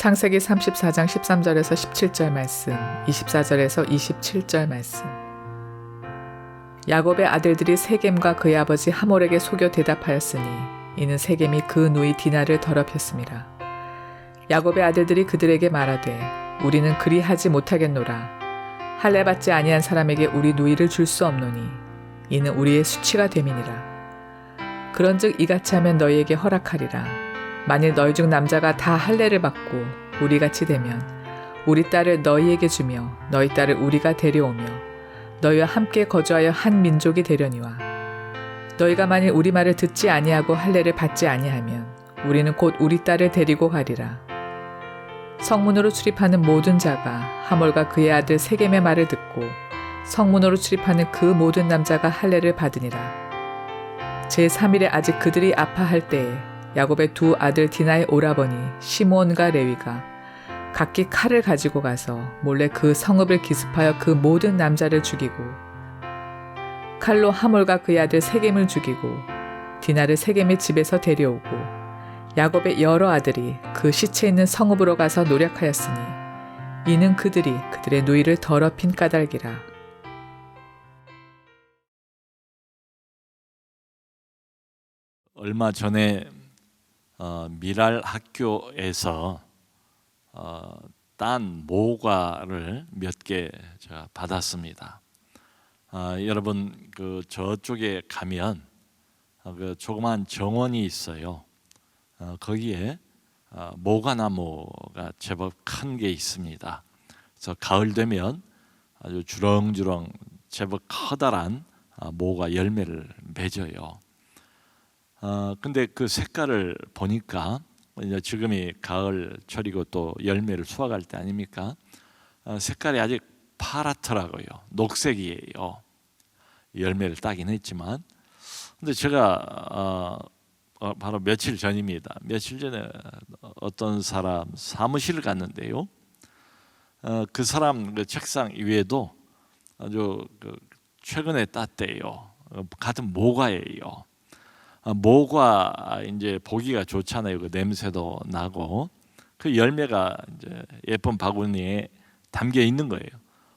창세기 34장 13절에서 17절 말씀, 24절에서 27절 말씀. 야곱의 아들들이 세겜과 그의 아버지 하몰에게 속여 대답하였으니 이는 세겜이 그 누이 디나를 더럽혔습니다. 야곱의 아들들이 그들에게 말하되 우리는 그리하지 못하겠노라. 할례 받지 아니한 사람에게 우리 누이를 줄 수 없노니 이는 우리의 수치가 됨이니라. 그런즉 이같이 하면 너희에게 허락하리라. 만일 너희 중 남자가 다 할례를 받고 우리같이 되면 우리 딸을 너희에게 주며 너희 딸을 우리가 데려오며 너희와 함께 거주하여 한 민족이 되려니와 너희가 만일 우리 말을 듣지 아니하고 할례를 받지 아니하면 우리는 곧 우리 딸을 데리고 가리라. 성문으로 출입하는 모든 자가 하몰과 그의 아들 세겜의 말을 듣고 성문으로 출입하는 그 모든 남자가 할례를 받으니라. 제3일에 아직 그들이 아파할 때에 야곱의 두 아들 디나의 오라버니 시므온과 레위가 각기 칼을 가지고 가서 몰래 그 성읍을 기습하여 그 모든 남자를 죽이고 칼로 하몰과 그의 아들 세겜을 죽이고 디나를 세겜의 집에서 데려오고 야곱의 여러 아들이 그 시체 있는 성읍으로 가서 노력하였으니 이는 그들이 그들의 누이를 더럽힌 까닭이라. 얼마 전에 미랄 학교에서 딴 모과를 몇 개 제가 받았습니다. 여러분 그 저쪽에 가면 그 조그만 정원이 있어요. 거기에 모과나무가 제법 큰 게 있습니다. 그래서 가을 되면 아주 주렁주렁 제법 커다란 모과 열매를 맺어요. 근데 그 색깔을 보니까 이제 지금이 가을철이고 또 열매를 수확할 때 아닙니까? 색깔이 아직 파랗더라고요. 녹색이에요. 열매를 따긴 했지만, 근데 제가 바로 며칠 전입니다. 며칠 전에 어떤 사람 사무실을 갔는데요. 그 사람 그 책상 위에도 아주 최근에 땄대요. 같은 모과예요. 모과 이제 보기가 좋잖아요. 그 냄새도 나고 그 열매가 이제 예쁜 바구니에 담겨 있는 거예요.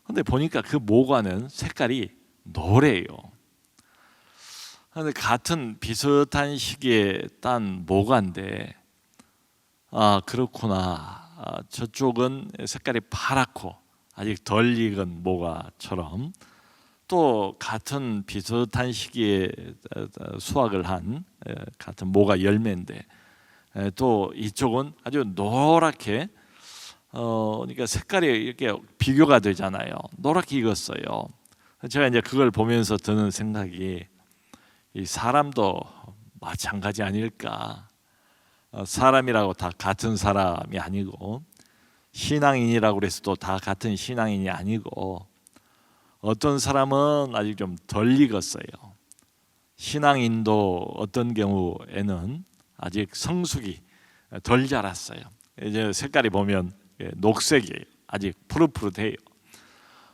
근데 보니까 그 모과는 색깔이 노래요. 근데 같은 비슷한 시기에 딴 모과인데 그렇구나. 저쪽은 색깔이 파랗고 아직 덜 익은 모과처럼 또 같은 비슷한 시기에 수확을 한 같은 모과 열매인데 또 이쪽은 아주 노랗게 그러니까 색깔이 이렇게 비교가 되잖아요. 노랗게 익었어요. 제가 이제 그걸 보면서 드는 생각이 이 사람도 마찬가지 아닐까. 사람이라고 다 같은 사람이 아니고 신앙인이라고 그래서 또 다 같은 신앙인이 아니고 어떤 사람은 아직 좀 덜 익었어요. 신앙인도 어떤 경우에는 아직 성숙이 덜 자랐어요. 이제 색깔이 보면 녹색이에요. 아직 푸릇푸릇해요.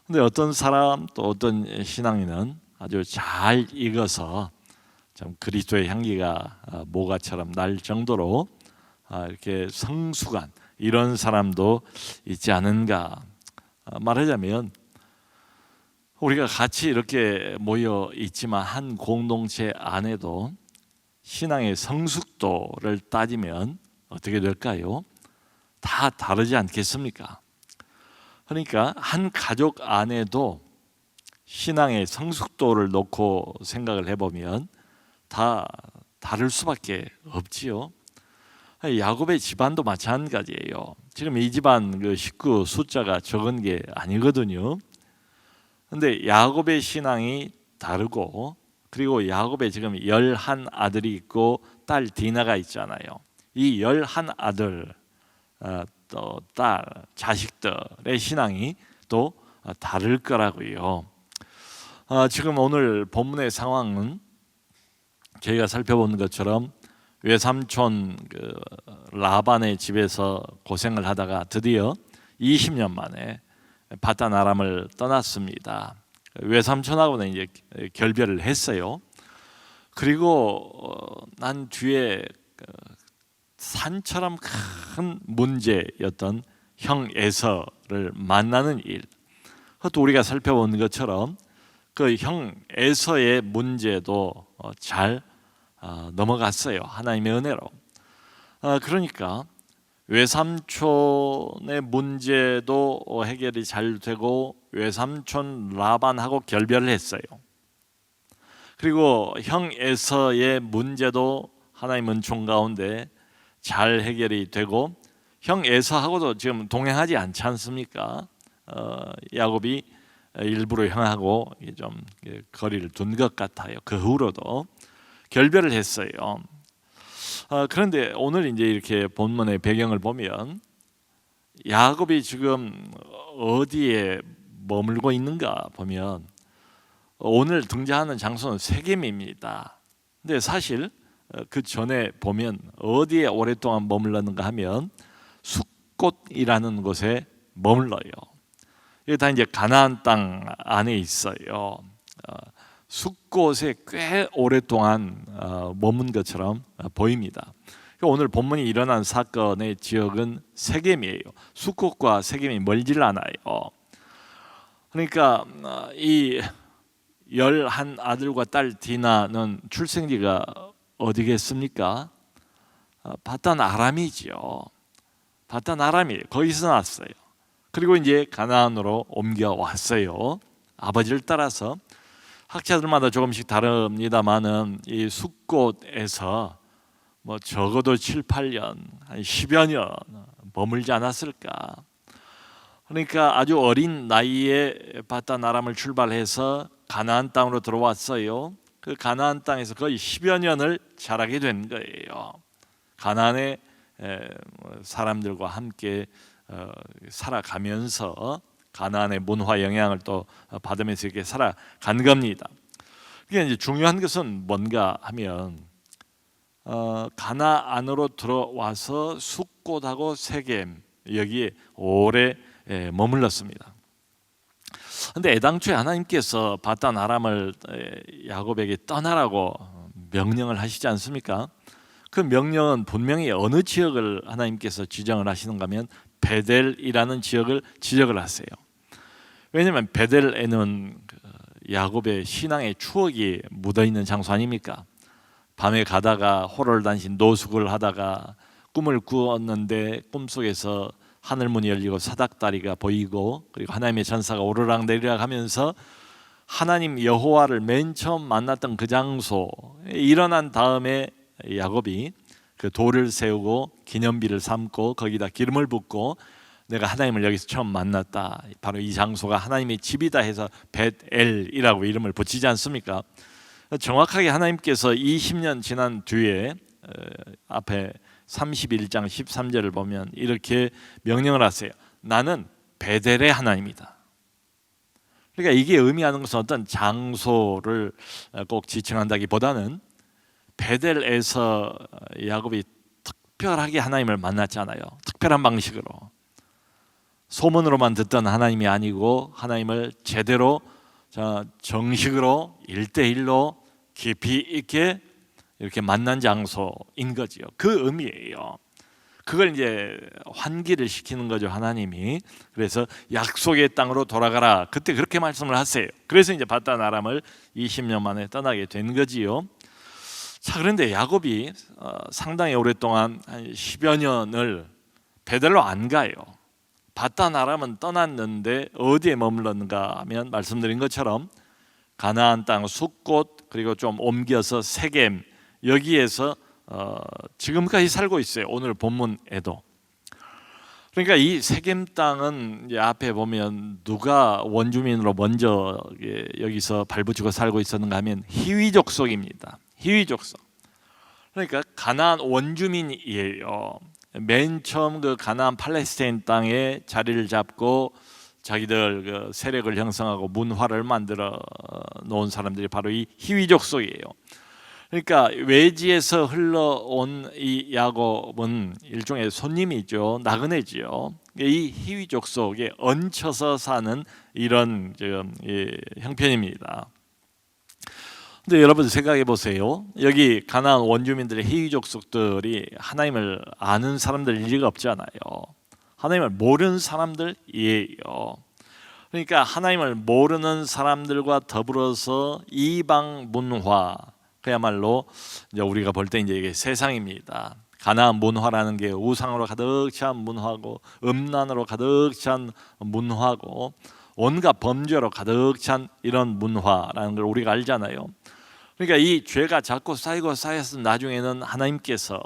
근데 어떤 사람 또 어떤 신앙인은 아주 잘 익어서 참 그리스도의 향기가 모과처럼 날 정도로 이렇게 성숙한 이런 사람도 있지 않은가. 말하자면 우리가 같이 이렇게 모여 있지만 한 공동체 안에도 신앙의 성숙도를 따지면 어떻게 될까요? 다 다르지 않겠습니까? 그러니까 한 가족 안에도 신앙의 성숙도를 놓고 생각을 해보면 다 다를 수밖에 없지요. 야곱의 집안도 마찬가지예요. 지금 이 집안 그 식구 숫자가 적은 게 아니거든요. 근데 야곱의 신앙이 다르고 그리고 야곱의 지금 11 아들이 있고 딸 디나가 있잖아요. 이 11 아들 또 딸 자식들의 신앙이 또 다를 거라고요. 지금 오늘 본문의 상황은 저희가 살펴보는 것처럼 외삼촌 라반의 집에서 고생을 하다가 드디어 20년 만에 바단 아람을 떠났습니다. 외삼촌하고는 이제 결별을 했어요. 그리고 난 뒤에 산처럼 큰 문제였던 형 에서를 만나는 일. 그것도 우리가 살펴본 것처럼 그 형 에서의 문제도 잘 넘어갔어요. 하나님의 은혜로. 그러니까 외삼촌의 문제도 해결이 잘 되고 외삼촌 라반하고 결별을 했어요. 그리고 형 에서의 문제도 하나님 은총 가운데 잘 해결이 되고 형 에서하고도 지금 동행하지 않지 않습니까? 야곱이 일부러 형하고 좀 거리를 둔 것 같아요. 그 후로도 결별을 했어요. 그런데 오늘 이제 이렇게 본문의 배경을 보면 야곱이 지금 어디에 머물고 있는가 보면 오늘 등장하는 장소는 세겜입니다. 근데 사실 그 전에 보면 어디에 오랫동안 머물렀는가 하면 숫곳이라는 곳에 머물러요. 이게 다 이제 가나안 땅 안에 있어요. 숫곳에 꽤 오랫동안 머문 것처럼 보입니다. 오늘 본문이 일어난 사건의 지역은 세겜이에요. 숫곳과 세겜이 멀질 않아요. 그러니까 이 11 아들과 딸 디나는 출생지가 어디겠습니까? 바단 아람이지요. 바단 아람이에요. 거기서 났어요. 그리고 이제 가나안으로 옮겨왔어요. 아버지를 따라서. 학자들마다 조금씩 다릅니다만은 이 숫곳에서 뭐 적어도 7, 8년, 한 10여 년 머물지 않았을까. 그러니까 아주 어린 나이에 바단 아람을 출발해서 가나안 땅으로 들어왔어요. 그 가나안 땅에서 거의 10여 년을 자라게 된 거예요. 가나안의 사람들과 함께 살아가면서 가나안의 문화 영향을 또 받으면서 이렇게 살아간 겁니다. 이게 이제 중요한 것은 뭔가 하면 가나안으로 들어와서 숫곳하고 세겜 여기에 오래 머물렀습니다. 그런데 애당초에 하나님께서 바단 아람을 야곱에게 떠나라고 명령을 하시지 않습니까? 그 명령은 분명히 어느 지역을 하나님께서 지정을 하시는가 하면 베델이라는 지역을 지적을 하세요. 왜냐하면 베델에는 야곱의 신앙의 추억이 묻어있는 장소 아닙니까? 밤에 가다가 호롤단신 노숙을 하다가 꿈을 꾸었는데 꿈속에서 하늘문이 열리고 사닥다리가 보이고 그리고 하나님의 전사가 오르락 내리락 하면서 하나님 여호와를 맨 처음 만났던 그 장소에 일어난 다음에 야곱이 그 돌을 세우고 기념비를 삼고 거기다 기름을 붓고 내가 하나님을 여기서 처음 만났다. 바로 이 장소가 하나님의 집이다 해서 벳엘이라고 이름을 붙이지 않습니까? 정확하게 하나님께서 20년 지난 뒤에 앞에 31장 13절을 보면 이렇게 명령을 하세요. 나는 베델의 하나님이다. 그러니까 이게 의미하는 것은 어떤 장소를 꼭 지칭한다기보다는 베델에서 야곱이 특별하게 하나님을 만났잖아요. 특별한 방식으로. 소문으로만 듣던 하나님이 아니고 하나님을 제대로 정식으로 1대1로 깊이 있게 이렇게 만난 장소인 거지요. 그 의미예요. 그걸 이제 환기를 시키는 거죠, 하나님이. 그래서 약속의 땅으로 돌아가라. 그때 그렇게 말씀을 하세요. 그래서 이제 바단 아람을 20년 만에 떠나게 된 거지요. 자, 그런데 야곱이 상당히 오랫동안 한 10여 년을 베델로 안 가요. 바단 아람은 떠났는데 어디에 머물렀는가 하면 말씀드린 것처럼 가나안 땅 숫곳 그리고 좀 옮겨서 세겜 여기에서 지금까지 살고 있어요. 오늘 본문에도. 그러니까 이 세겜 땅은 이제 앞에 보면 누가 원주민으로 먼저 여기서 발붙이고 살고 있었는가 하면 히위 족속입니다. 히위 족속. 그러니까 가나안 원주민이에요. 맨 처음 그 가나안 팔레스타인 땅에 자리를 잡고 자기들 그 세력을 형성하고 문화를 만들어 놓은 사람들이 바로 이 히위 족속이에요. 그러니까 외지에서 흘러온 이 야곱은 일종의 손님이죠. 나그네지요. 이 히위 족속에 얹혀서 사는 이런 형편입니다. 근데 여러분 생각해 보세요. 여기 가나안 원주민들의 히위 족속들이 하나님을 아는 사람들일 리가 없잖아요. 하나님을 모르는 사람들이에요. 그러니까 하나님을 모르는 사람들과 더불어서 이방 문화, 그야말로 이제 우리가 볼 때 이제 이게 세상입니다. 가나안 문화라는 게 우상으로 가득 찬 문화고, 음란으로 가득 찬 문화고, 온갖 범죄로 가득 찬 이런 문화라는 걸 우리가 알잖아요. 그러니까 이 죄가 자꾸 쌓이고 쌓여서 나중에는 하나님께서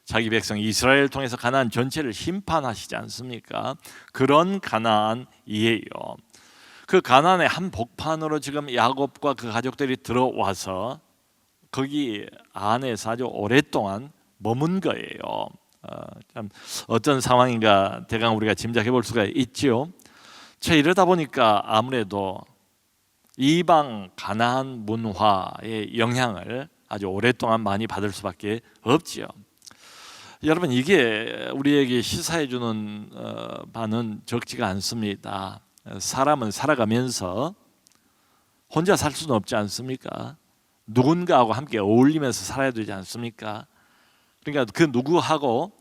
자기 백성 이스라엘을 통해서 가나안 전체를 심판하시지 않습니까? 그런 가나안이에요. 그 가나안의 한 복판으로 지금 야곱과 그 가족들이 들어와서 거기 안에서 아주 오랫동안 머문 거예요. 참 어떤 상황인가 대강 우리가 짐작해 볼 수가 있지요. 자, 이러다 보니까 아무래도 이방 가나안 문화의 영향을 아주 오랫동안 많이 받을 수밖에 없지요. 여러분, 이게 우리에게 시사해 주는 바는 적지가 않습니다. 사람은 살아가면서 혼자 살 수는 없지 않습니까? 누군가하고 함께 어울리면서 살아야 되지 않습니까? 그러니까 그 누구하고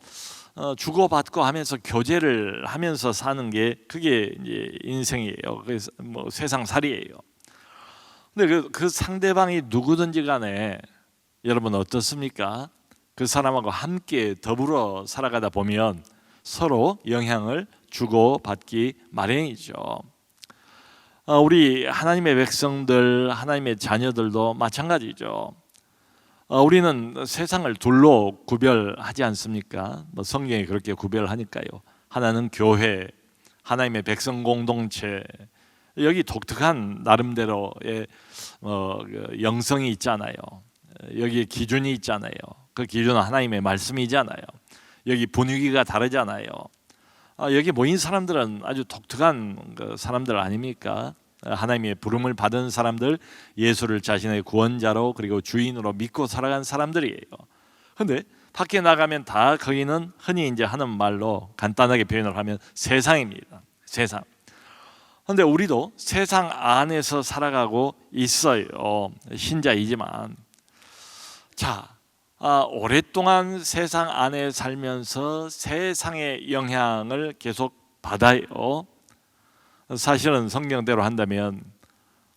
주고받고 하면서 교제를 하면서 사는 게 그게 이제 인생이에요. 그래서 뭐 세상살이에요. 근데 그 상대방이 누구든지 간에 여러분 어떻습니까? 그 사람하고 함께 더불어 살아가다 보면 서로 영향을 주고받기 마련이죠. 우리 하나님의 백성들, 하나님의 자녀들도 마찬가지죠. 우리는 세상을 둘로 구별하지 않습니까? 뭐 성경이 그렇게 구별하니까요. 하나는 교회, 하나님의 백성 공동체, 여기 독특한 나름대로의 영성이 있잖아요. 여기 기준이 있잖아요. 그 기준은 하나님의 말씀이잖아요. 여기 분위기가 다르잖아요. 여기 모인 사람들은 아주 독특한 사람들 아닙니까? 하나님의 부름을 받은 사람들, 예수를 자신의 구원자로 그리고 주인으로 믿고 살아간 사람들이에요. 그런데 밖에 나가면 다 거기는 흔히 이제 하는 말로 간단하게 표현을 하면 세상입니다. 세상. 그런데 우리도 세상 안에서 살아가고 있어요. 신자이지만. 자, 오랫동안 세상 안에 살면서 세상의 영향을 계속 받아요. 사실은 성경대로 한다면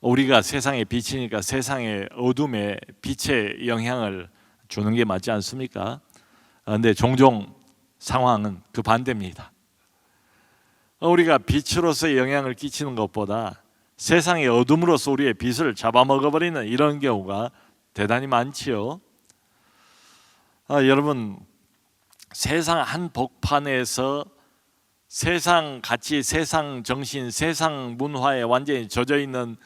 우리가 세상의 빛이니까 세상의 어둠에 빛의 영향을 주는 게 맞지 않습니까? 그런데 종종 상황은 그 반대입니다. 우리가 빛으로서의 영향을 끼치는 것보다 세상의 어둠으로서 우리의 빛을 잡아먹어버리는 이런 경우가 대단히 많지요. 여러분, 세상 한 복판에서 세상 가치, 세상 정신, 세상 문화에 완전히 젖어 있는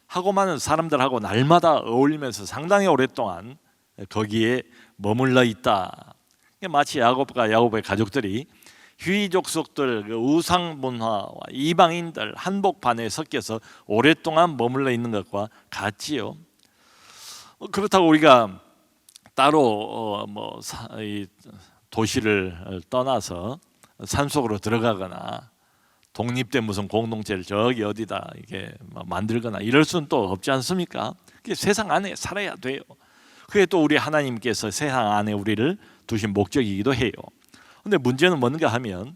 하고 많은 사람들하고 날마다 어울리면서 상당히 오랫동안 거기에 머물러 있다. 마치 야곱과 야곱의 가족들이 휘 족속들, 그 우상 문화와 이방인들 한복판에 섞여서 오랫동안 머물러 있는 것과 같지요. 그렇다고 우리가 따로 이 도시를 떠나서 산속으로 들어가거나 독립된 무슨 공동체를 저기 어디다 이렇게 만들거나 이럴 수는 또 없지 않습니까? 그게 세상 안에 살아야 돼요. 그게 또 우리 하나님께서 세상 안에 우리를 두신 목적이기도 해요. 근데 문제는 뭔가 하면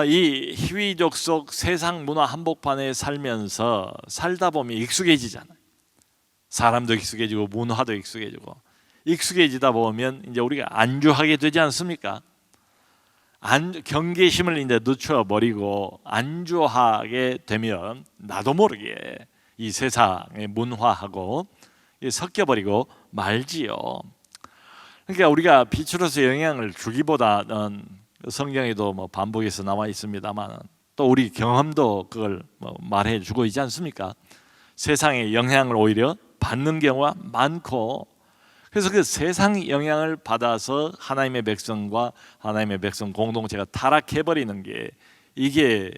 이 희위족 속 세상 문화 한복판에 살면서 살다 보면 익숙해지잖아요. 사람도 익숙해지고 문화도 익숙해지고 익숙해지다 보면 이제 우리가 안주하게 되지 않습니까? 경계심을 이제 늦춰버리고 안주하게 되면 나도 모르게 이 세상의 문화하고 섞여버리고 말지요. 그러니까 우리가 빛으로서 영향을 주기보다는 성경에도 반복해서 나와 있습니다만 또 우리 경험도 그걸 말해주고 있지 않습니까? 세상의 영향을 오히려 받는 경우가 많고, 그래서 그 세상 영향을 받아서 하나님의 백성과 하나님의 백성 공동체가 타락해버리는 게 이게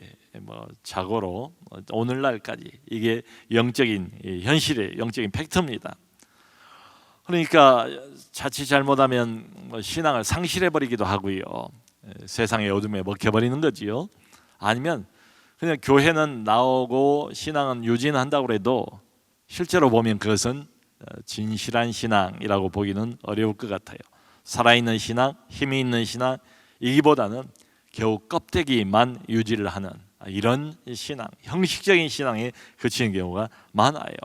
자고로 오늘날까지 이게 영적인 현실의 영적인 팩트입니다. 그러니까 자칫 잘못하면 신앙을 상실해버리기도 하고요. 세상의 어둠에 먹혀버리는 거지요. 아니면 그냥 교회는 나오고 신앙은 유진한다고 해도 실제로 보면 그것은 진실한 신앙이라고 보기는 어려울 것 같아요. 살아있는 신앙, 힘이 있는 신앙, 이기보다는 겨우 껍데기만 유지를 하는 이런 신앙, 형식적인 신앙에 그치는 경우가 많아요.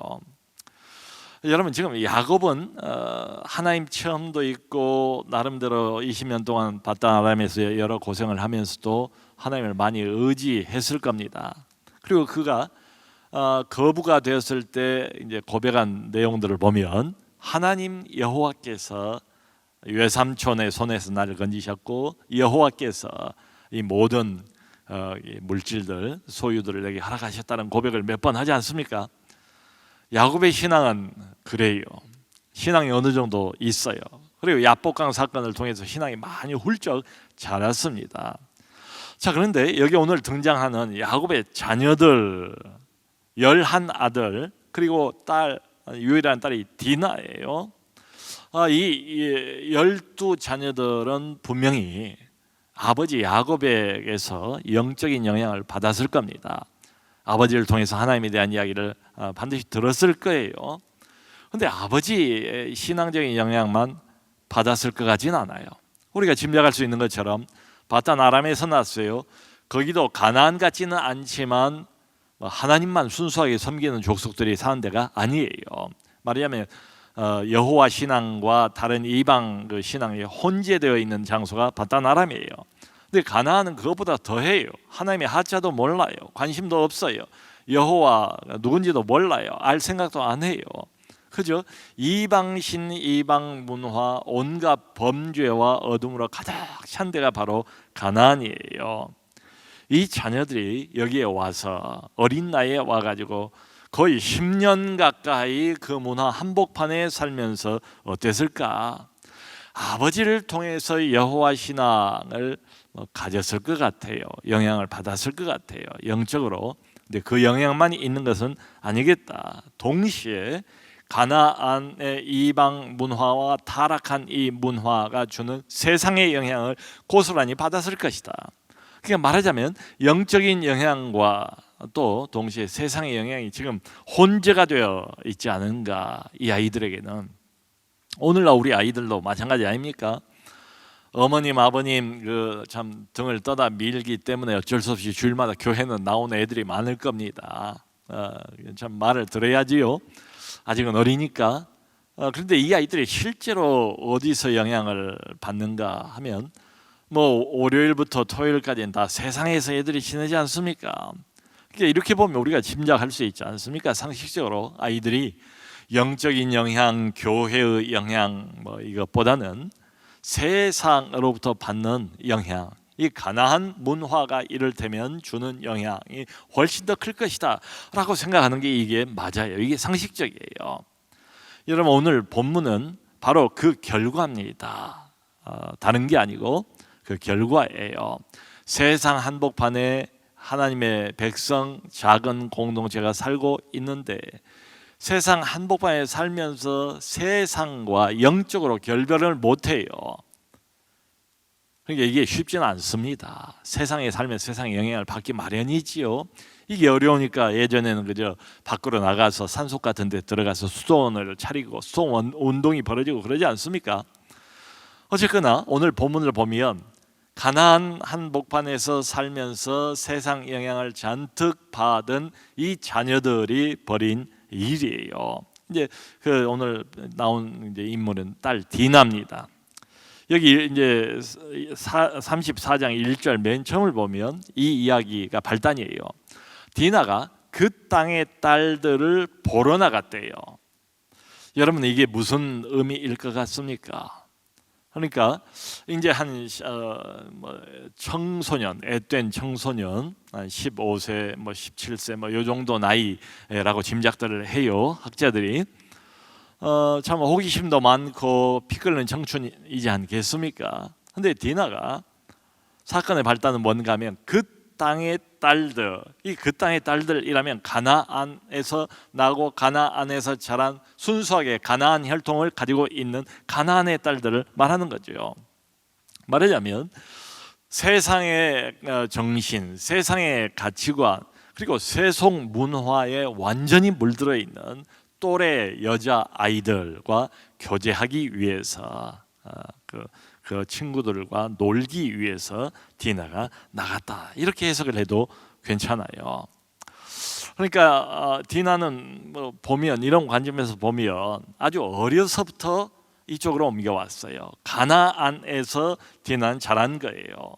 여러분, 지금 야곱은 하나님 체험도 있고 나름대로 20년 동안 바단 아람에서 여러 고생을 하면서도 하나님을 많이 의지했을 겁니다. 그리고 그가 거부가 되었을 때 이제 고백한 내용들을 보면 하나님 여호와께서 외삼촌의 손에서 나를 건지셨고 여호와께서 이 모든 이 물질들 소유들을 내게 허락하셨다는 고백을 몇 번 하지 않습니까? 야곱의 신앙은 그래요. 신앙이 어느 정도 있어요. 그리고 야복강 사건을 통해서 신앙이 많이 훌쩍 자랐습니다. 자, 그런데 여기 오늘 등장하는 야곱의 자녀들 11아들 그리고 딸, 유일한 딸이 디나예요. 이 12자녀들은 분명히 아버지 야곱에게서 영적인 영향을 받았을 겁니다. 아버지를 통해서 하나님에 대한 이야기를 반드시 들었을 거예요. 그런데 아버지의 신앙적인 영향만 받았을 것 같지는 않아요. 우리가 짐작할 수 있는 것처럼 바단 아람에서 났어요. 거기도 가나안 같지는 않지만 하나님만 순수하게 섬기는 족속들이 사는 데가 아니에요. 말하자면 여호와 신앙과 다른 이방 그 신앙이 혼재되어 있는 장소가 바단 아람이에요. 근데 가나안은 그것보다 더해요. 하나님의 하자도 몰라요. 관심도 없어요. 여호와 누군지도 몰라요. 알 생각도 안 해요. 그죠? 이방신, 이방 문화, 온갖 범죄와 어둠으로 가득 찬 데가 바로 가나안이에요. 이 자녀들이 여기에 와서 어린 나이에 와가지고 거의 10년 가까이 그 문화 한복판에 살면서 어땠을까? 아버지를 통해서 여호와 신앙을 가졌을 것 같아요. 영향을 받았을 것 같아요. 영적으로. 근데 그 영향만 있는 것은 아니겠다. 동시에 가나안의 이방 문화와 타락한 이 문화가 주는 세상의 영향을 고스란히 받았을 것이다. 그러니까 말하자면 영적인 영향과 또 동시에 세상의 영향이 지금 혼재가 되어 있지 않은가. 이 아이들에게는 오늘날 우리 아이들도 마찬가지 아닙니까? 어머님 아버님 그 참 등을 떠다 밀기 때문에 어쩔 수 없이 주일마다 교회는 나오는 애들이 많을 겁니다. 참 말을 들어야지요. 아직은 어리니까. 그런데 이 아이들이 실제로 어디서 영향을 받는가 하면 뭐 월요일부터 토요일까지는 다 세상에서 애들이 지내지 않습니까? 그러니까 이렇게 보면 우리가 짐작할 수 있지 않습니까? 상식적으로 아이들이 영적인 영향, 교회의 영향 뭐 이것보다는 세상으로부터 받는 영향, 이 가나안 문화가 이를테면 주는 영향이 훨씬 더 클 것이다 라고 생각하는 게 이게 맞아요. 이게 상식적이에요. 여러분, 오늘 본문은 바로 그 결과입니다. 다른 게 아니고 그 결과예요. 세상 한복판에 하나님의 백성, 작은 공동체가 살고 있는데 세상 한복판에 살면서 세상과 영적으로 결별을 못해요. 그러니까 이게 쉽지는 않습니다. 세상에 살면 세상의 영향을 받기 마련이지요. 이게 어려우니까 예전에는 그저 밖으로 나가서 산속 같은 데 들어가서 수도원을 차리고 수도원 운동이 벌어지고 그러지 않습니까? 어쨌거나 오늘 본문을 보면 가나안 한복판에서 살면서 세상 영향을 잔뜩 받은 이 자녀들이 벌인 일이에요. 이제 그 오늘 나온 이제 인물은 딸 디나입니다. 여기 이제 34장 1절 맨 처음을 보면 이 이야기가 발단이에요. 디나가 그 땅의 딸들을 보러 나갔대요. 여러분, 이게 무슨 의미일 것 같습니까? 그러니까 이제 한 청소년, 앳된 청소년, 한 15세, 17세, 요 정도 나이라고 짐작들을 해요, 학자들이. 참 호기심도 많고 피 끓는 청춘이지 않겠습니까? 근데 디나가 사건의 발단은 뭔가 하면 그 땅의 딸들, 이 그 땅의 딸들이라면 가나안에서 나고 가나안에서 자란 순수하게 가나안 혈통을 가지고 있는 가나안의 딸들을 말하는 거죠. 말하자면 세상의 정신, 세상의 가치관, 그리고 세속 문화에 완전히 물들어 있는 또래 여자 아이들과 교제하기 위해서 그 친구들과 놀기 위해서 디나가 나갔다, 이렇게 해석을 해도 괜찮아요. 그러니까 디나는 뭐 보면, 이런 관점에서 보면 아주 어려서부터 이쪽으로 옮겨왔어요. 가나안에서 디나는 자란 거예요.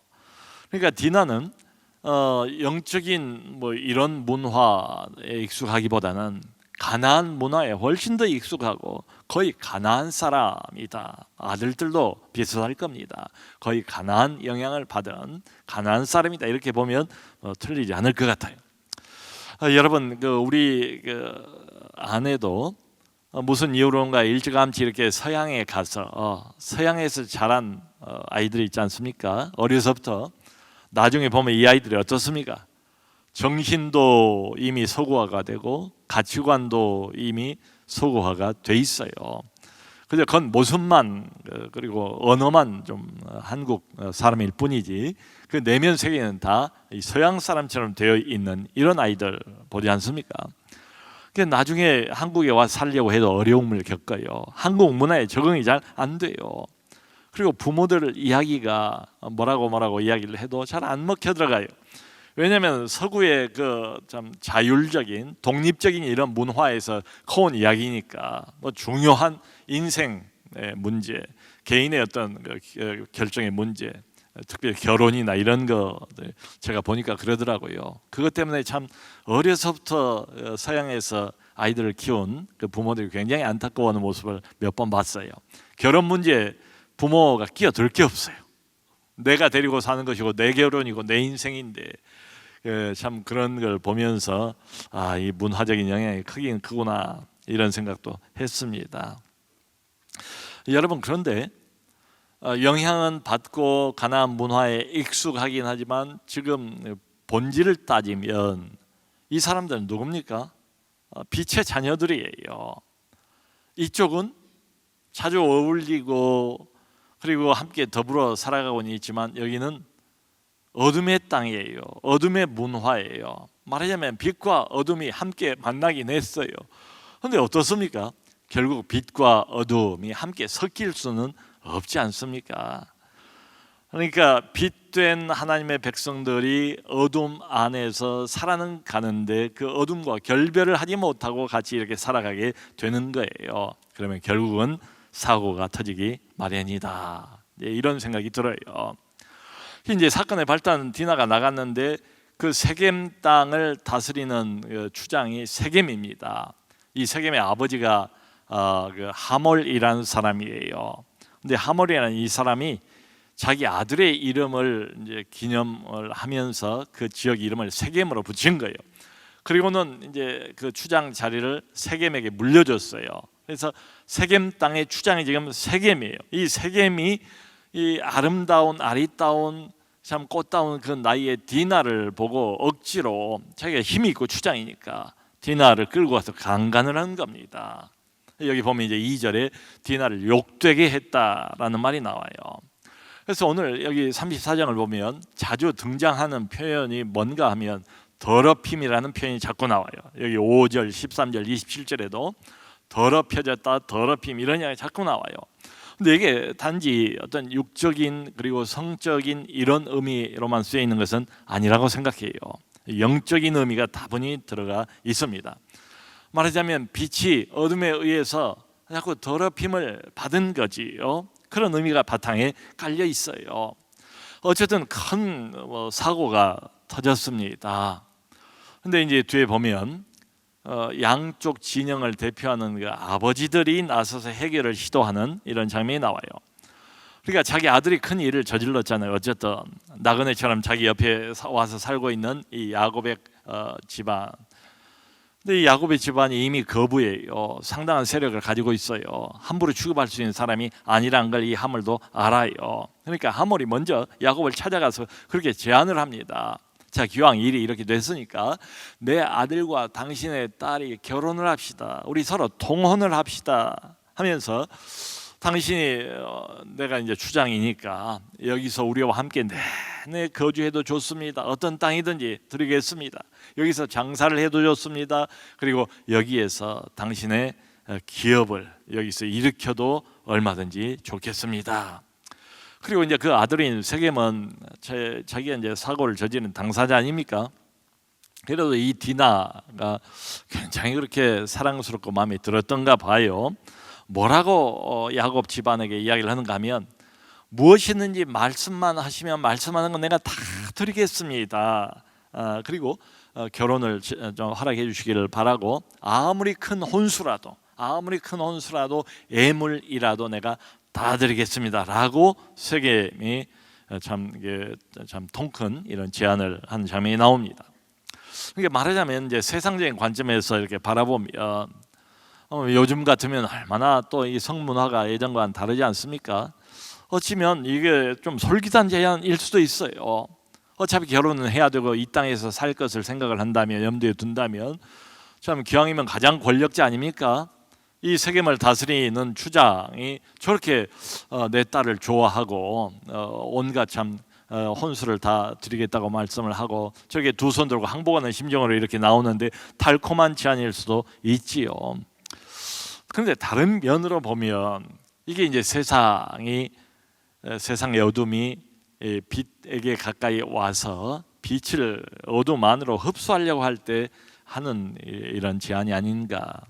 그러니까 디나는 영적인 뭐 이런 문화에 익숙하기보다는 가나안 문화에 훨씬 더 익숙하고 거의 가나안 사람이다. 아들들도 비슷할 겁니다. 거의 가나안 영향을 받은 가나안 사람이다, 이렇게 보면 틀리지 않을 것 같아요. 여러분, 우리 아내도 무슨 이유론가 일찌감치 이렇게 서양에 가서 서양에서 자란 아이들이 있지 않습니까? 어려서부터. 나중에 보면 이 아이들이 어떻습니까? 정신도 이미 서구화가 되고 가치관도 이미 서구화가 돼 있어요. 그저 그건 모습만 그리고 언어만 좀 한국 사람일 뿐이지 그 내면 세계는 다 서양 사람처럼 되어 있는 이런 아이들 보지 않습니까? 나중에 한국에 와서 살려고 해도 어려움을 겪어요. 한국 문화에 적응이 잘 안 돼요. 그리고 부모들 이야기가 뭐라고 이야기를 해도 잘 안 먹혀 들어가요. 왜냐하면 서구의 참 자율적인 독립적인 이런 문화에서 커온 이야기니까, 뭐 중요한 인생 문제, 개인의 어떤 결정의 문제, 특별히 결혼이나 이런 거 제가 보니까 그러더라고요. 그것 때문에 참 어려서부터 서양에서 아이들을 키운 그 부모들이 굉장히 안타까워하는 모습을 몇 번 봤어요. 결혼 문제 부모가 끼어들 게 없어요. 내가 데리고 사는 것이고 내 결혼이고 내 인생인데, 참 그런 걸 보면서 이 문화적인 영향이 크긴 크구나, 이런 생각도 했습니다. 여러분, 그런데 영향은 받고 가나안 문화에 익숙하긴 하지만 지금 본질을 따지면 이 사람들은 누굽니까? 빛의 자녀들이에요. 이쪽은 자주 어울리고 그리고 함께 더불어 살아가고는 있지만 여기는 어둠의 땅이에요. 어둠의 문화예요. 말하자면 빛과 어둠이 함께 만나긴 했어요. 그런데 어떻습니까? 결국 빛과 어둠이 함께 섞일 수는 없지 않습니까? 그러니까 빛된 하나님의 백성들이 어둠 안에서 살아는 가는데 그 어둠과 결별을 하지 못하고 같이 이렇게 살아가게 되는 거예요. 그러면 결국은 사고가 터지기 마련이다, 이런 생각이 들어요. 이제 사건의 발단, 디나가 나갔는데 그 세겜 땅을 다스리는 추장이 세겜입니다. 이 세겜의 아버지가 하몰이라는 사람이에요. 근데 하몰이라는 이 사람이 자기 아들의 이름을 이제 기념을 하면서 그 지역 이름을 세겜으로 붙인 거예요. 그리고는 이제 그 추장 자리를 세겜에게 물려줬어요. 그래서 세겜 땅의 추장이 지금 세겜이에요. 이 세겜이 이 아름다운 아리따운 참 꽃다운 그 나이의 디나를 보고 억지로, 자기가 힘이 있고 추장이니까 디나를 끌고 와서 강간을 한 겁니다. 여기 보면 이제 2절에 디나를 욕되게 했다라는 말이 나와요. 그래서 오늘 여기 34장을 보면 자주 등장하는 표현이 뭔가 하면 더럽힘이라는 표현이 자꾸 나와요. 여기 5절, 13절, 27절에도 더럽혀졌다, 더럽힘, 이런 이야기 자꾸 나와요. 근데 이게 단지 어떤 육적인 그리고 성적인 이런 의미로만 쓰여 있는 것은 아니라고 생각해요. 영적인 의미가 다분히 들어가 있습니다. 말하자면 빛이 어둠에 의해서 자꾸 더럽힘을 받은 거지요. 그런 의미가 바탕에 깔려 있어요. 어쨌든 큰 사고가 터졌습니다. 근데 이제 뒤에 보면 양쪽 진영을 대표하는 그 아버지들이 나서서 해결을 시도하는 이런 장면이 나와요. 그러니까 자기 아들이 큰 일을 저질렀잖아요. 어쨌든 나그네처럼 자기 옆에 와서 살고 있는 이 야곱의 집안. 근데 이 야곱의 집안이 이미 거부해요. 상당한 세력을 가지고 있어요. 함부로 취급할 수 있는 사람이 아니란 걸 이 하몰도 알아요. 그러니까 하몰이 먼저 야곱을 찾아가서 그렇게 제안을 합니다. 자, 기왕 일이 이렇게 됐으니까 내 아들과 당신의 딸이 결혼을 합시다. 우리 서로 통혼을 합시다 하면서, 당신이 내가 이제 추장이니까 여기서 우리와 함께 내내 거주해도 좋습니다. 어떤 땅이든지 드리겠습니다. 여기서 장사를 해도 좋습니다. 그리고 여기에서 당신의 기업을 여기서 일으켜도 얼마든지 좋겠습니다. 그리고 이제 그 아들인 세겜은 자기가 이제 사고를 저지른 당사자 아닙니까? 그래도 이 디나가 굉장히 그렇게 사랑스럽고 마음에 들었던가 봐요. 뭐라고 야곱 집안에게 이야기를 하는가 하면, 무엇이든지 말씀만 하시면 말씀하는 건 내가 다 드리겠습니다. 그리고 결혼을 좀 허락해 주시기를 바라고, 아무리 큰 혼수라도 애물이라도 내가 다 드리겠습니다라고 세겜이 참 통큰 이런 제안을 한 장면이 나옵니다. 그러니까 말하자면 이제 세상적인 관점에서 이렇게 바라보면 요즘 같으면 얼마나 또 이 성문화가 예전과는 다르지 않습니까? 어찌면 이게 좀 솔깃한 제안일 수도 있어요. 어차피 결혼은 해야 되고 이 땅에서 살 것을 생각을 한다면, 염두에 둔다면, 참 기왕이면 가장 권력자 아닙니까? 이 세겜을 다스리는 추장이 저렇게 내 딸을 좋아하고 온갖 참 혼수를 다 드리겠다고 말씀을 하고 저게 두 손 들고 항복하는 심정으로 이렇게 나오는데 달콤한 제안일 수도 있지요. 그런데 다른 면으로 보면 이게 이제 세상의 어둠이 빛에게 가까이 와서 빛을 어둠 안으로 흡수하려고 할 때 하는 이런 제안이 아닌가.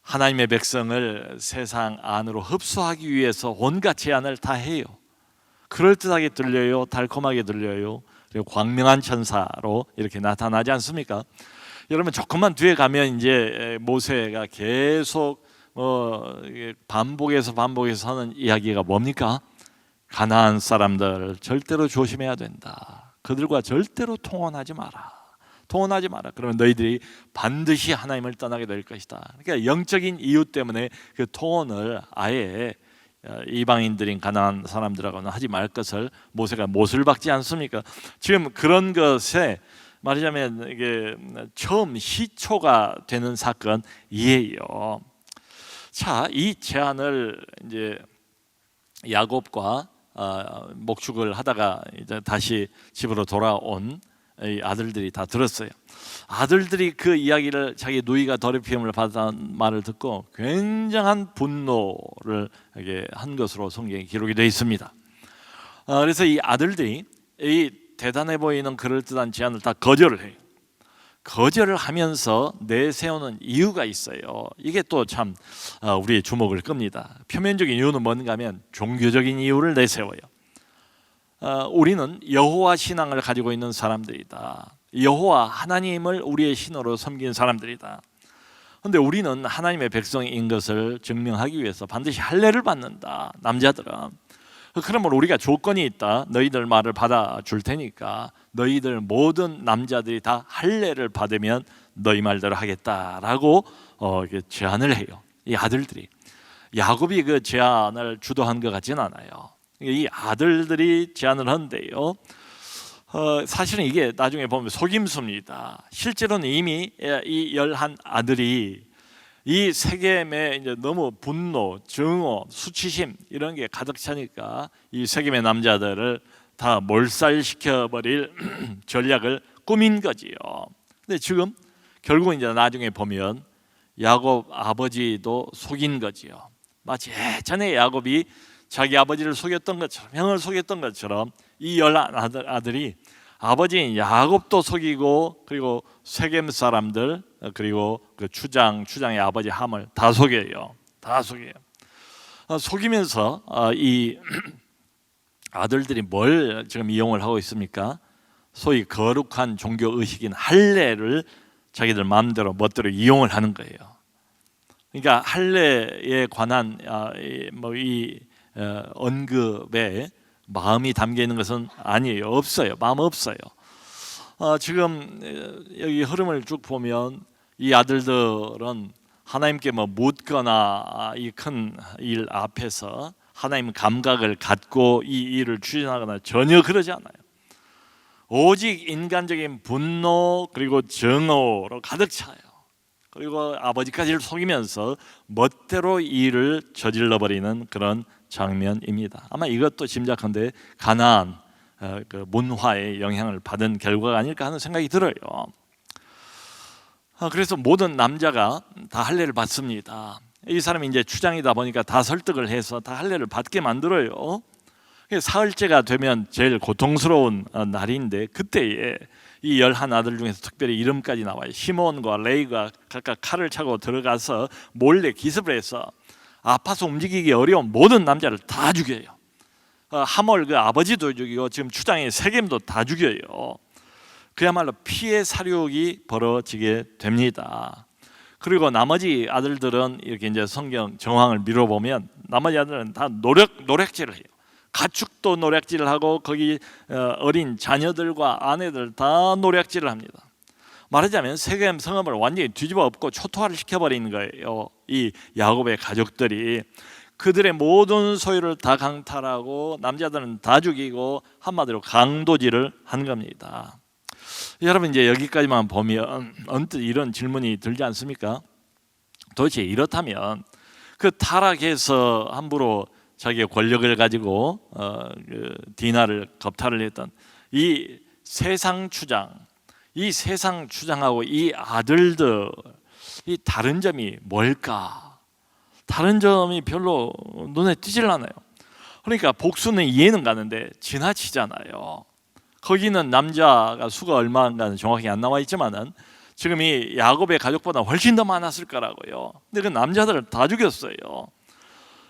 하나님의 백성을 세상 안으로 흡수하기 위해서 온갖 제안을 다 해요. 그럴듯하게 들려요. 달콤하게 들려요. 그리고 광명한 천사로 이렇게 나타나지 않습니까? 여러분 조금만 뒤에 가면 이제 모세가 계속 반복해서 하는 이야기가 뭡니까? 가나안 사람들 절대로 조심해야 된다. 그들과 절대로 통혼하지 마라. 그러면 너희들이 반드시 하나님을 떠나게 될 것이다. 그러니까 영적인 이유 때문에 그 통혼을 아예 이방인들인 가나안 사람들하고는 하지 말 것을 모세가 못을 박지 않습니까? 지금 그런 것에 말하자면 이게 처음 시초가 되는 사건이에요. 자, 이 제안을 이제 야곱과 목축을 하다가 이제 다시 집으로 돌아온 이 아들들이 다 들었어요. 아들들이 그 이야기를 자기 누이가 더럽힘을 받았다는 말을 듣고 굉장한 분노를 한 것으로 성경에 기록이 되어 있습니다. 그래서 이 아들들이 이 대단해 보이는 그럴듯한 제안을 다 거절을 해요. 거절을 하면서 내세우는 이유가 있어요. 이게 또 참 우리의 주목을 끕니다. 표면적인 이유는 뭔가 하면 종교적인 이유를 내세워요. 우리는 여호와 신앙을 가지고 있는 사람들이다. 여호와 하나님을 우리의 신으로 섬긴 사람들이다. 그런데 우리는 하나님의 백성인 것을 증명하기 위해서 반드시 할례를 받는다. 남자들은. 그러면 우리가 조건이 있다. 너희들 말을 받아줄 테니까 너희들 모든 남자들이 다 할례를 받으면 너희 말대로 하겠다라고 제안을 해요. 이 아들들이. 야곱이 그 제안을 주도한 것 같지는 않아요. 이 아들들이 제안을 하는데요. 사실은 이게 나중에 보면 속임수입니다. 실제로는 이미 이 11 아들이 이 세겜에 이제 너무 분노, 증오, 수치심 이런 게 가득 차니까 이 세겜의 남자들을 다 몰살시켜 버릴 전략을 꾸민 거지요. 근데 지금 결국 이제 나중에 보면 야곱 아버지도 속인 거지요. 마치 예전에 야곱이 자기 아버지를 속였던 것처럼, 형을 속였던 것처럼 이 11 아들이 아버지인 야곱도 속이고, 그리고 세겜 사람들, 그리고 그 추장의 아버지 함을 다 속여요. 속이면서 이 아들들이 뭘 지금 이용을 하고 있습니까? 소위 거룩한 종교 의식인 할례를 자기들 마음대로 멋대로 이용을 하는 거예요. 그러니까 할례에 관한 이 언급에 마음이 담겨 있는 것은 아니에요. 없어요. 마음 없어요. 지금 여기 흐름을 쭉 보면 이 아들들은 하나님께 묻거나 이 큰 일 앞에서 하나님 감각을 갖고 이 일을 추진하거나 전혀 그러지 않아요. 오직 인간적인 분노 그리고 증오로 가득 차요. 그리고 아버지까지를 속이면서 멋대로 일을 저질러 버리는 그런 장면입니다. 아마 이것도 짐작한데 가나안 그 문화의 영향을 받은 결과가 아닐까 하는 생각이 들어요. 그래서 모든 남자가 다 할례를 받습니다. 이 사람이 이제 추장이다 보니까 다 설득을 해서 다 할례를 받게 만들어요. 사흘째가 되면 제일 고통스러운 날인데 그때에 이 11 아들 중에서 특별히 이름까지 나와요. 시몬과 레이가 각각 칼을 차고 들어가서 몰래 기습을 해서 아파서 움직이기 어려운 모든 남자를 다 죽여요. 하몰 그 아버지도 죽이고 지금 추장의 세겜도 다 죽여요. 그야말로 피해 사륙이 벌어지게 됩니다. 그리고 나머지 아들들은 이렇게 이제 성경 정황을 미뤄보면 나머지 아들은 다 노략질을 해요. 가축도 노략질을 하고 거기 어린 자녀들과 아내들 다 노략질을 합니다. 말하자면 세겜 성읍을 완전히 뒤집어 엎고 초토화를 시켜버리는 거예요. 이 야곱의 가족들이 그들의 모든 소유를 다 강탈하고 남자들은 다 죽이고 한마디로 강도질을 한 겁니다. 여러분 이제 여기까지만 보면 언뜻 이런 질문이 들지 않습니까? 도대체 이렇다면 그 타락해서 함부로 자기의 권력을 가지고 디나를 겁탈을 했던 이 세상 추장하고 이 아들들 이 다른 점이 뭘까? 다른 점이 별로 눈에 띄질 않아요. 그러니까 복수는 이해는 가는데 지나치잖아요. 거기는 남자가 수가 얼마인가는 정확히 안 나와 있지만은 지금 이 야곱의 가족보다 훨씬 더 많았을 거라고요. 근데 그 남자들을 다 죽였어요.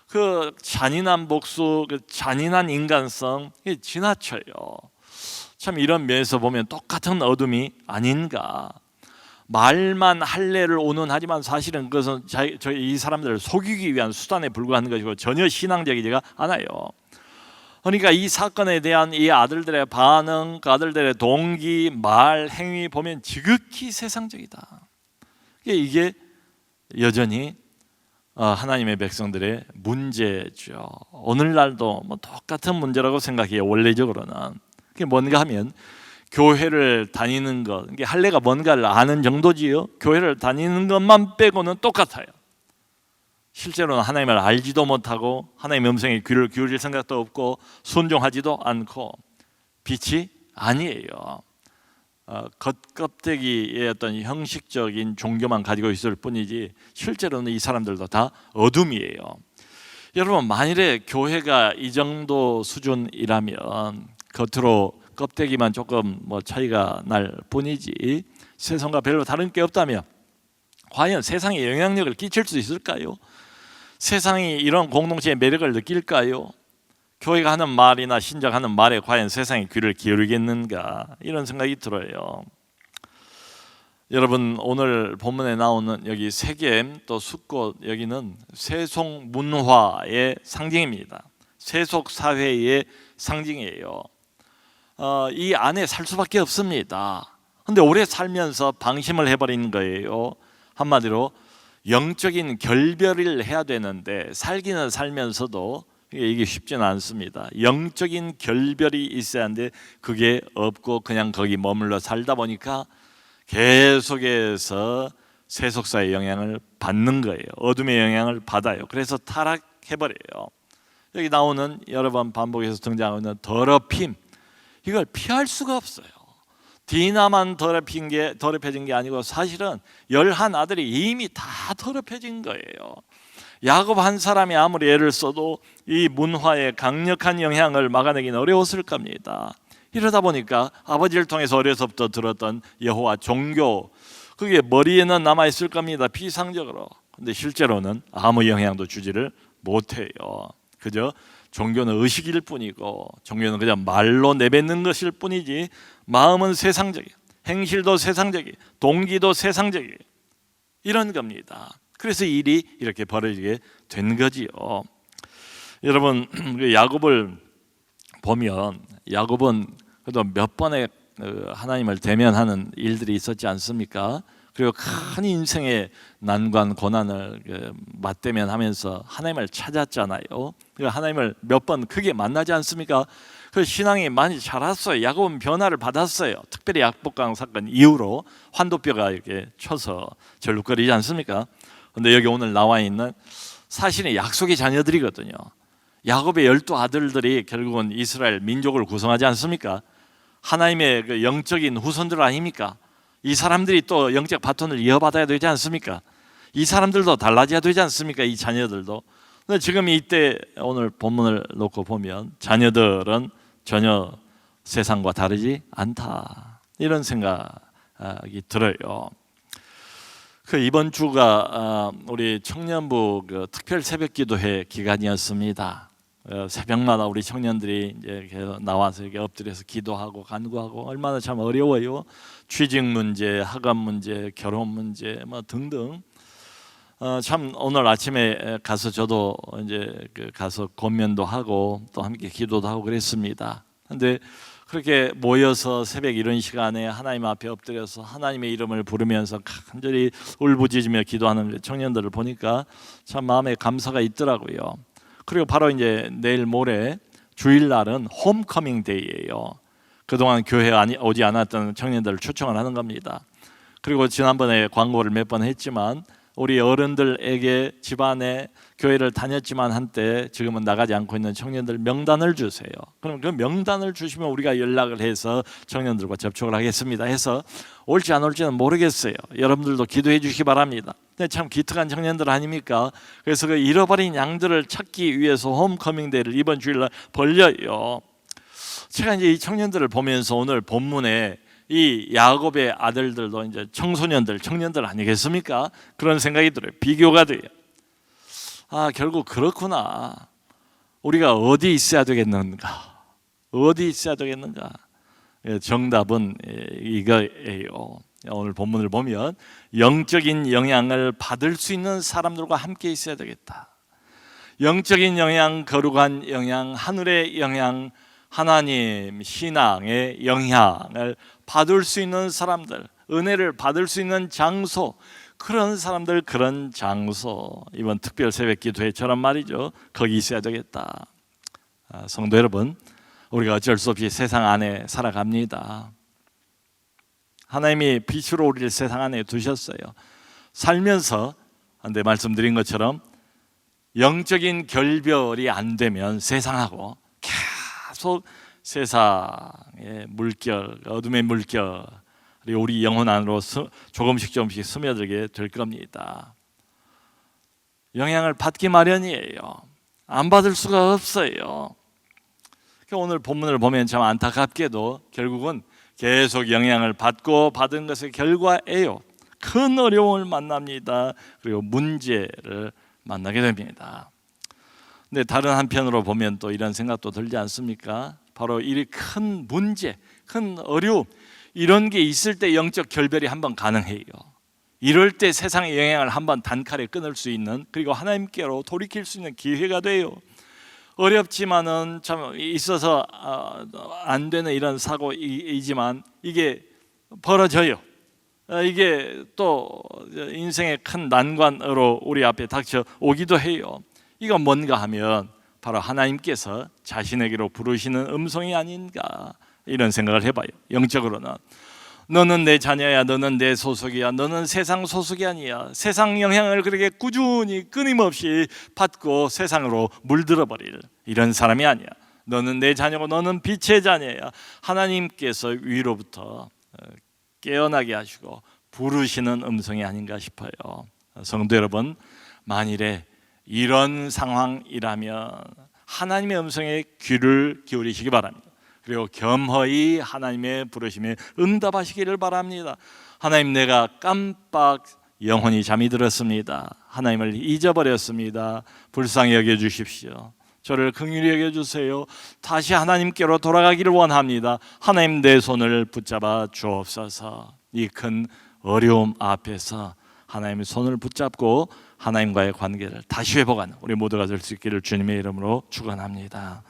그 잔인한 복수, 그 잔인한 인간성 이게 지나쳐요. 참 이런 면에서 보면 똑같은 어둠이 아닌가. 말만 할례를 오는하지만 사실은 그것은 이 사람들을 속이기 위한 수단에 불과한 것이고 전혀 신앙적이지가 않아요. 그러니까 이 사건에 대한 이 아들들의 반응, 그 아들들의 동기, 말, 행위 보면 지극히 세상적이다. 이게 여전히 하나님의 백성들의 문제죠. 오늘날도 뭐 똑같은 문제라고 생각해요. 원래적으로는 그게 뭔가 하면 교회를 다니는 것, 이게 할례가 뭔가를 아는 정도지요. 교회를 다니는 것만 빼고는 똑같아요. 실제로는 하나님을 알지도 못하고 하나님의 음성에 귀를 기울일 생각도 없고 순종하지도 않고 빛이 아니에요. 겉껍데기의 어떤 형식적인 종교만 가지고 있을 뿐이지 실제로는 이 사람들도 다 어둠이에요. 여러분 만일에 교회가 이 정도 수준이라면 겉으로 껍데기만 조금 뭐 차이가 날 뿐이지 세상과 별로 다른 게 없다면 과연 세상에 영향력을 끼칠 수 있을까요? 세상이 이런 공동체의 매력을 느낄까요? 교회가 하는 말이나 신자하는 말에 과연 세상이 귀를 기울이겠는가 이런 생각이 들어요. 여러분 오늘 본문에 나오는 여기 세겜 또 숫곳 여기는 세속 문화의 상징입니다. 세속 사회의 상징이에요. 이 안에 살 수밖에 없습니다. 근데 오래 살면서 방심을 해버린 거예요. 한마디로 영적인 결별을 해야 되는데 살기는 살면서도 이게 쉽지는 않습니다. 영적인 결별이 있어야 하는데 그게 없고 그냥 거기 머물러 살다 보니까 계속해서 세속사의 영향을 받는 거예요. 어둠의 영향을 받아요. 그래서 타락해버려요. 여기 나오는 여러 번 반복해서 등장하는 더럽힘, 이걸 피할 수가 없어요. 디나만 더럽혀진 게 아니고 사실은 11 아들이 이미 다 더럽혀진 거예요. 야곱 한 사람이 아무리 애를 써도 이 문화의 강력한 영향을 막아내기는 어려웠을 겁니다. 이러다 보니까 아버지를 통해서 어려서부터 들었던 여호와 종교, 그게 머리에는 남아있을 겁니다. 피상적으로. 근데 실제로는 아무 영향도 주지를 못해요. 그저 종교는 의식일 뿐이고 종교는 그냥 말로 내뱉는 것일 뿐이지 마음은 세상적이에요. 행실도 세상적이에요. 동기도 세상적이에요. 이런 겁니다. 그래서 일이 이렇게 벌어지게 된 거지요. 여러분 야곱을 보면 야곱은 그래도 몇 번의 하나님을 대면하는 일들이 있었지 않습니까? 그리고 큰 인생의 난관 고난을 맞대면하면서 하나님을 찾았잖아요. 그리고 하나님을 몇 번 크게 만나지 않습니까? 그 신앙이 많이 자랐어요. 야곱은 변화를 받았어요. 특별히 약복강 사건 이후로 환도뼈가 이렇게 쳐서 절룩거리지 않습니까? 근데 여기 오늘 나와 있는 사실은 약속의 자녀들이거든요. 야곱의 12 아들들이 결국은 이스라엘 민족을 구성하지 않습니까? 하나님의 그 영적인 후손들 아닙니까? 이 사람들이 또 영적 바톤을 이어받아야 되지 않습니까? 이 사람들도 달라져야 되지 않습니까? 이 자녀들도. 근데 지금 이때 오늘 본문을 놓고 보면 자녀들은 전혀 세상과 다르지 않다, 이런 생각이 들어요. 그 이번 주가 우리 청년부 그 특별 새벽기도회 기간이었습니다. 새벽마다 우리 청년들이 이제 나와서 이렇게 엎드려서 기도하고 간구하고, 얼마나 참 어려워요. 취직 문제, 학업 문제, 결혼 문제 뭐 등등. 참 오늘 아침에 가서 저도 이제 가서 권면도 하고 또 함께 기도도 하고 그랬습니다. 근데 그렇게 모여서 새벽 이런 시간에 하나님 앞에 엎드려서 하나님의 이름을 부르면서 간절히 울부짖으며 기도하는 청년들을 보니까 참 마음에 감사가 있더라고요. 그리고 바로 이제 내일 모레 주일날은 홈커밍 데이예요. 그동안 교회에 오지 않았던 청년들을 초청을 하는 겁니다. 그리고 지난번에 광고를 몇 번 했지만 우리 어른들에게 집안에 교회를 다녔지만 한때 지금은 나가지 않고 있는 청년들 명단을 주세요. 그럼 그 명단을 주시면 우리가 연락을 해서 청년들과 접촉을 하겠습니다 해서 올지 안 올지는 모르겠어요. 여러분들도 기도해 주시기 바랍니다. 근데 참 기특한 청년들 아닙니까? 그래서 그 잃어버린 양들을 찾기 위해서 홈커밍 데이를 이번 주일날 벌려요. 제가 이제 이 청년들을 보면서 오늘 본문에 이 야곱의 아들들도 이제 청소년들, 청년들 아니겠습니까? 그런 생각이 들어요. 비교가 돼요. 결국 그렇구나. 우리가 어디 있어야 되겠는가? 어디 있어야 되겠는가? 정답은 이거예요. 오늘 본문을 보면 영적인 영향을 받을 수 있는 사람들과 함께 있어야 되겠다. 영적인 영향, 거룩한 영향, 하늘의 영향, 하나님 신앙의 영향을 받을 수 있는 사람들, 은혜를 받을 수 있는 장소, 그런 사람들, 그런 장소, 이번 특별 새벽 기도회처럼 말이죠, 거기 있어야 되겠다. 성도 여러분, 우리가 어쩔 수 없이 세상 안에 살아갑니다. 하나님이 빛으로 우리를 세상 안에 두셨어요. 살면서 근데 말씀드린 것처럼 영적인 결별이 안 되면 세상하고 계속 세상의 물결, 어둠의 물결이 우리 영혼 안으로 조금씩 스며들게 될 겁니다. 영향을 받기 마련이에요. 안 받을 수가 없어요. 오늘 본문을 보면 참 안타깝게도 결국은 계속 영향을 받고 받은 것의 결과예요. 큰 어려움을 만납니다. 그리고 문제를 만나게 됩니다. 근데 다른 한편으로 보면 또 이런 생각도 들지 않습니까? 바로 이 큰 문제, 큰 어려움, 이런 게 있을 때 영적 결별이 한번 가능해요. 이럴 때 세상의 영향을 한번 단칼에 끊을 수 있는, 그리고 하나님께로 돌이킬 수 있는 기회가 돼요. 어렵지만은 참 있어서 안 되는 이런 사고이지만 이게 벌어져요. 이게 또 인생의 큰 난관으로 우리 앞에 닥쳐 오기도 해요. 이건 뭔가 하면 바로 하나님께서 자신에게로 부르시는 음성이 아닌가, 이런 생각을 해봐요. 영적으로는 너는 내 자녀야, 너는 내 소속이야, 너는 세상 소속이 아니야. 세상 영향을 그렇게 꾸준히 끊임없이 받고 세상으로 물들어 버릴 이런 사람이 아니야. 너는 내 자녀고 너는 빛의 자녀야. 하나님께서 위로부터 깨어나게 하시고 부르시는 음성이 아닌가 싶어요. 성도 여러분, 만일에 이런 상황이라면 하나님의 음성에 귀를 기울이시기 바랍니다. 그리고 겸허히 하나님의 부르심에 응답하시기를 바랍니다. 하나님, 내가 깜빡 영혼이 잠이 들었습니다. 하나님을 잊어버렸습니다. 불쌍히 여겨주십시오. 저를 긍휼히 여겨주세요. 다시 하나님께로 돌아가기를 원합니다. 하나님, 내 손을 붙잡아 주옵소서. 이 큰 어려움 앞에서 하나님의 손을 붙잡고 하나님과의 관계를 다시 회복하는 우리 모두가 될 수 있기를 주님의 이름으로 축원합니다.